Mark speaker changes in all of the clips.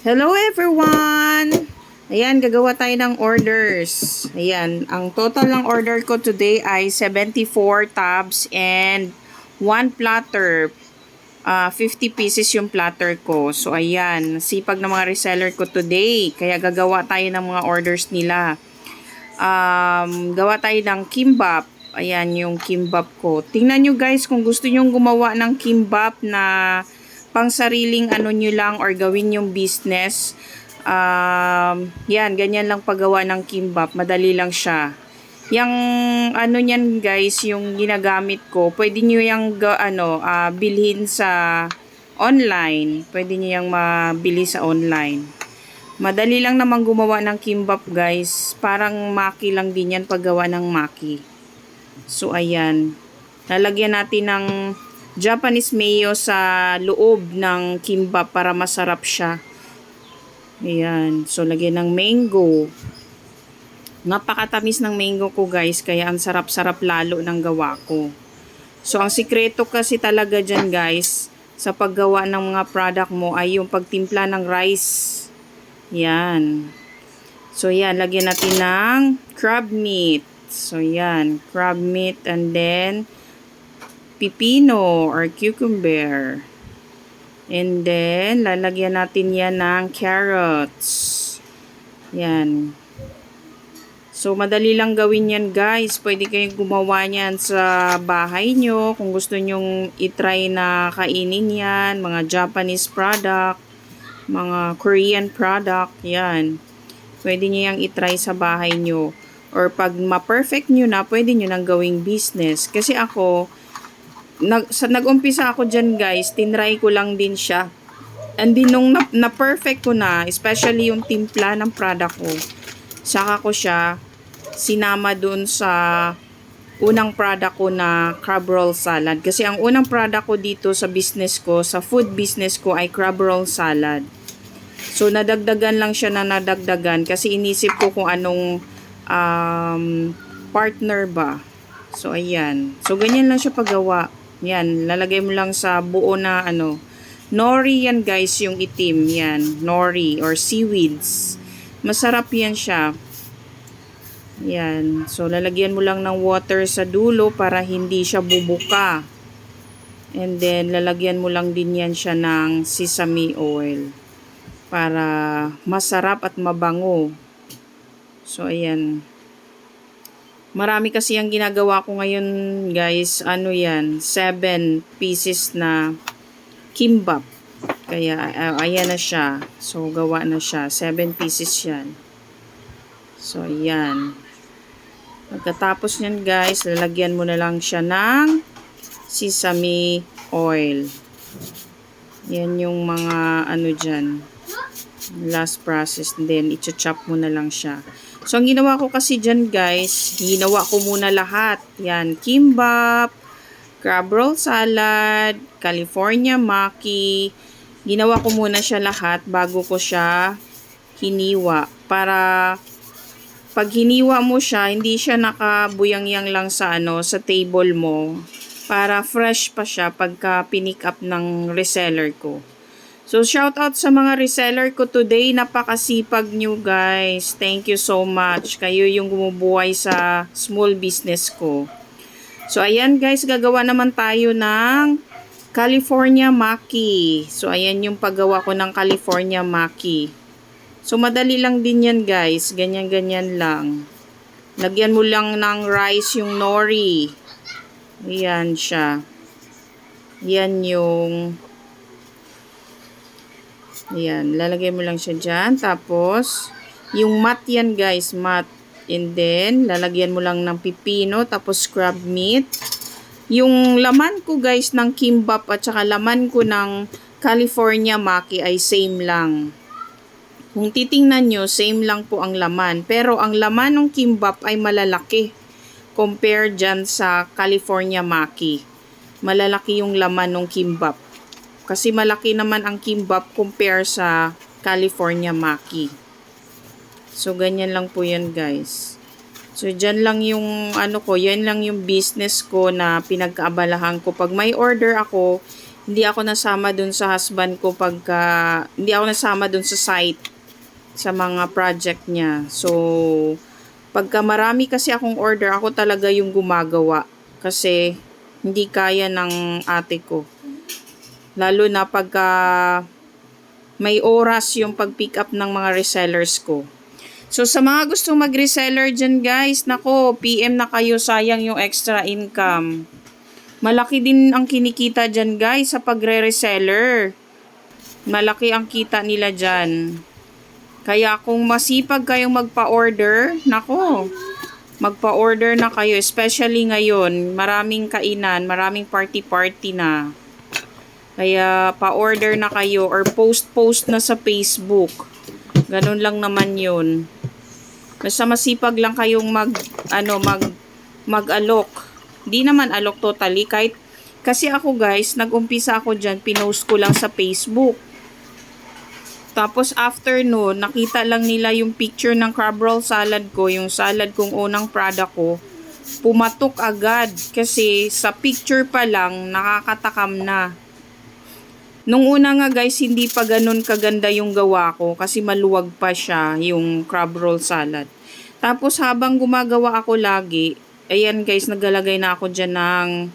Speaker 1: Hello everyone! Ayan, gagawa tayo ng orders. Ayan, ang total ng order ko today ay 74 tubs and 1 platter. 50 pieces yung platter ko. So ayan, sipag ng mga reseller ko today. Kaya gagawa tayo ng mga orders nila. Gawa tayo ng kimbap. Ayan yung kimbap ko. Tingnan nyo guys kung gusto nyo gumawa ng kimbap na pang sariling ano nyo lang or gawin yung business. Yan, ganyan lang paggawa ng kimbap. Madali lang siya. Yung ano niyan guys, yung ginagamit ko, pwede nyo yung bilhin sa online. Pwede nyo yung mabili sa online. Madali lang naman gumawa ng kimbap guys. Parang maki lang din yan paggawa ng maki. So ayan. Lalagyan natin ng Japanese mayo sa loob ng kimbap para masarap siya. Ayan. So, lagyan ng mango. Napakatamis ng mango ko guys. Kaya ang sarap-sarap lalo ng gawa ko. So, ang sikreto kasi talaga dyan guys, sa paggawa ng mga product mo ay yung pagtimpla ng rice. Yan. So, yan. Lagyan natin ng crab meat. So, yan. Crab meat and then pipino or cucumber. And then, lalagyan natin yan ng carrots. Yan. So, madali lang gawin yan guys. Pwede kayong gumawa niyan sa bahay nyo. Kung gusto nyong itry na kainin yan. Mga Japanese product. Mga Korean product. Yan. Pwede nyo yang itry sa bahay nyo. Or pag ma-perfect nyo na, pwede nyo nang gawing business. Kasi ako, nag-umpisa ako dyan guys, tinry ko lang din siya. And din nung na-perfect ko na, especially yung timpla ng product ko, saka ko siya sinama dun sa unang product ko na crab roll salad. Kasi ang unang product ko dito sa business ko, sa food business ko ay crab roll salad. So nadagdagan lang siya na nadagdagan kasi inisip ko kung anong partner ba. So ayan. So ganyan lang siya paggawa. Yan, lalagay mo lang sa buo na nori yan guys, yung itim. Yan, nori or seaweeds. Masarap yan siya. Yan, so lalagyan mo lang ng water sa dulo para hindi siya bubuka. And then, lalagyan mo lang din yan siya ng sesame oil. Para masarap at mabango. So, ayan. Marami kasi ang ginagawa ko ngayon guys, 7 pieces na kimbap. Kaya ayan na siya. So gawa na siya, 7 pieces yan. So ayan. Pagkatapos nyan guys, lalagyan mo na lang siya ng sesame oil. Yan yung mga dyan. Last process, then i-chop mo na lang siya. So, ang ginawa ko kasi dyan guys, ginawa ko muna lahat. Yan, kimbap, crab roll salad, California maki. Ginawa ko muna siya lahat bago ko siya hiniwa. Para pag hiniwa mo siya, hindi siya nakabuyang-yang lang sa sa table mo. Para fresh pa siya pagka pinick up ng reseller ko. So, shout out sa mga reseller ko today. Napakasipag nyo guys. Thank you so much. Kayo yung gumubuhay sa small business ko. So, ayan guys. Gagawa naman tayo ng California maki. So, ayan yung paggawa ko ng California maki. So, madali lang din yan guys. Ganyan-ganyan lang. Lagyan mo lang ng rice yung nori. Ayan siya. Yan yung... Ayan, lalagay mo lang siya dyan. Tapos, yung mat yan guys, mat. And then, lalagyan mo lang ng pipino, tapos crab meat. Yung laman ko guys ng kimbap at saka laman ko ng California maki ay same lang. Kung titingnan nyo, same lang po ang laman. Pero ang laman ng kimbap ay malalaki. Compare dyan sa California maki. Malalaki yung laman ng kimbap. Kasi malaki naman ang kimbap compare sa California maki. So, ganyan lang po yan guys. So, dyan lang yung yan lang yung business ko na pinagkaabalahan ko. Pag may order ako, Hindi ako nasama dun sa husband ko hindi ako nasama dun sa site, sa mga project niya. So, pagka marami kasi akong order, ako talaga yung gumagawa. Kasi, hindi kaya ng ate ko. Lalo na pagka may oras yung pag-pick up ng mga resellers ko. So, sa mga gustong mag-reseller dyan guys, nako, PM na kayo, sayang yung extra income. Malaki din ang kinikita dyan guys sa pagre-reseller. Malaki ang kita nila dyan. Kaya kung masipag kayong magpa-order, nako, magpa-order na kayo. Especially ngayon, maraming kainan, maraming party-party na. Kaya pa-order na kayo or post-post na sa Facebook. Ganun lang naman yun. Basta masipag lang kayong mag-alok. Di naman alok totally. Kasi ako guys, nag-umpisa ako dyan, pinost ko lang sa Facebook. Tapos after noon, nakita lang nila yung picture ng crab roll salad ko, yung salad kong unang product ko. Pumatok agad kasi sa picture pa lang, nakakatakam na. Nung una nga guys, hindi pa ganun kaganda yung gawa ko kasi maluwag pa siya yung crab roll salad. Tapos habang gumagawa ako lagi, ayan guys, naglalagay na ako dyan ng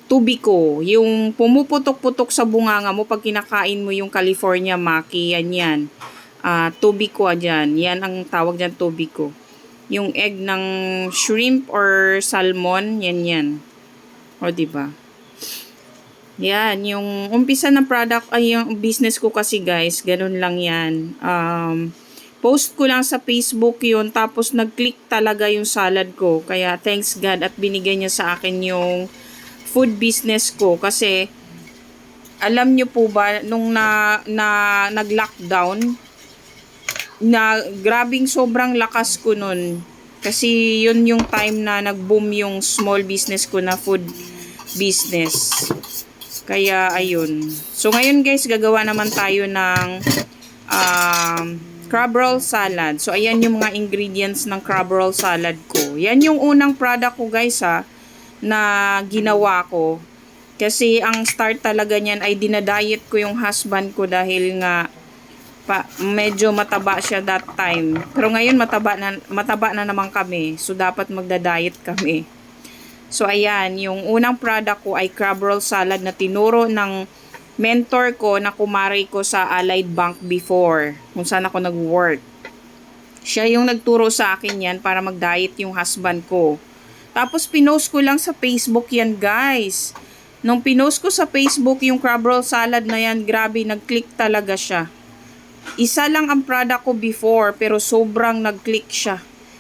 Speaker 1: tubiko. Yung pumuputok-putok sa bunganga mo pag kinakain mo yung California maki, yan. Tubiko dyan. Yan ang tawag dyan, tubiko. Yung egg ng shrimp or salmon, yan. O diba? Yan, yung umpisa ng product, ay yung business ko kasi guys, ganun lang yan. Post ko lang sa Facebook yun, tapos nag-click talaga yung salad ko. Kaya thanks God at binigay niya sa akin yung food business ko. Kasi, alam nyo po ba, nung nag-lockdown, na grabing sobrang lakas ko nun. Kasi yun yung time na nag-boom yung small business ko na food business. Kaya, ayun. So, ngayon guys, gagawa naman tayo ng crab roll salad. So, ayan yung mga ingredients ng crab roll salad ko. Yan yung unang product ko guys na ginawa ko. Kasi, ang start talaga niyan ay dinadiet ko yung husband ko dahil nga medyo mataba siya that time. Pero ngayon, mataba na naman kami. So, dapat magda-diet kami. So, ayan, yung unang product ko ay crab roll salad na tinuro ng mentor ko na kumari ko sa Allied Bank before, kung saan ako nag-work. Siya yung nagturo sa akin yan para mag-diet yung husband ko. Tapos, pinost ko lang sa Facebook yan, guys. Nung pinost ko sa Facebook yung crab roll salad na yan, grabe, nag-click talaga siya. Isa lang ang product ko before, pero sobrang nag-click siya.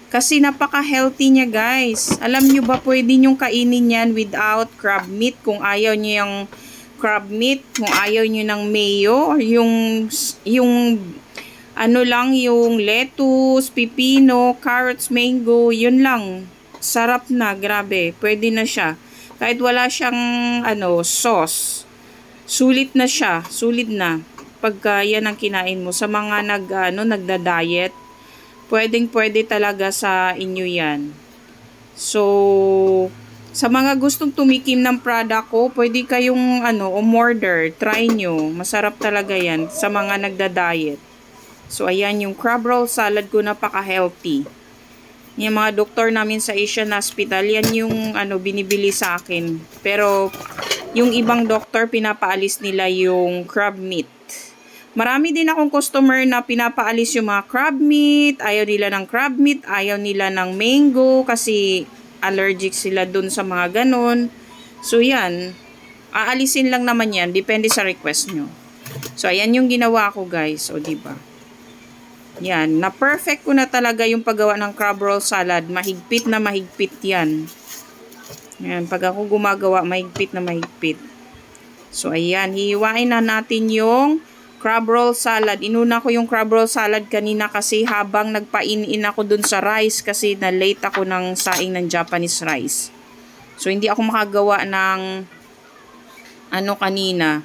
Speaker 1: Kasi napaka-healthy niya guys. Alam nyo ba pwede nyong kainin yan without crab meat kung ayaw nyo yung crab meat, kung ayaw nyo ng mayo, or yung yung lettuce, pipino, carrots, mango, yun lang. Sarap na, grabe. Pwede na siya. Kahit wala siyang sauce. Sulit na siya, sulit na. Pagka yan ang kinain mo sa mga nagda-diet. Pwedeng-pwede talaga sa inyo yan. So, sa mga gustong tumikim ng product ko, pwede kayong umorder. Try nyo. Masarap talaga yan sa mga nagda-diet. So, ayan yung crab roll salad ko, napaka-healthy. Yung mga doktor namin sa Asian Hospital, yan yung binibili sa akin. Pero, yung ibang doktor, pinapaalis nila yung crab meat. Marami din akong customer na pinapaalis yung mga crab meat. Ayaw nila ng crab meat. Ayaw nila ng mango kasi allergic sila dun sa mga ganun. So, yan. Aalisin lang naman yan. Depende sa request nyo. So, ayan yung ginawa ko guys. O, diba? Yan. Na-perfect ko na talaga yung paggawa ng crab roll salad. Mahigpit na mahigpit yan. Yan. Pag ako gumagawa, mahigpit na mahigpit. So, ayan. Hihiwain na natin yung crab roll salad. Inuna ko yung crab roll salad kanina kasi habang nagpain-in ako dun sa rice kasi na-late ako ng saing ng Japanese rice. So, hindi ako makagawa ng kanina.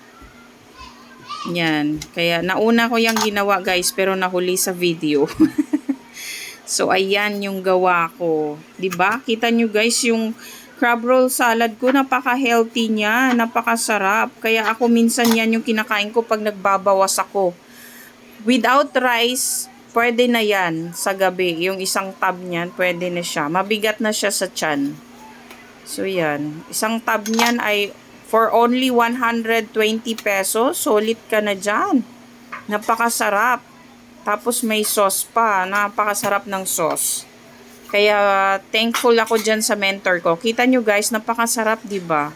Speaker 1: Yan. Kaya, nauna ko yung ginawa guys pero nahuli sa video. So, ayan yung gawa ko. 'Di ba? Kita nyo guys yung crab roll salad ko, napaka-healthy niya, napakasarap. Kaya ako minsan yan yung kinakain ko pag nagbabawas ako. Without rice, pwede na yan sa gabi. Yung isang tab niyan, pwede na siya. Mabigat na siya sa tiyan. So yan, isang tab niyan ay for only 120 pesos. Solid ka na dyan. Napakasarap. Tapos may sauce pa. Napakasarap ng sauce. Kaya thankful ako dyan sa mentor ko. Kita nyo guys, napakasarap, diba?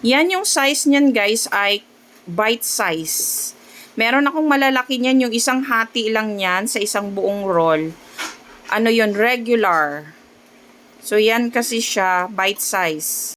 Speaker 1: Yan yung size niyan guys ay bite size. Meron akong malalaki niyan, yung isang hati lang niyan sa isang buong roll. Ano yon, regular. So yan kasi siya, bite size.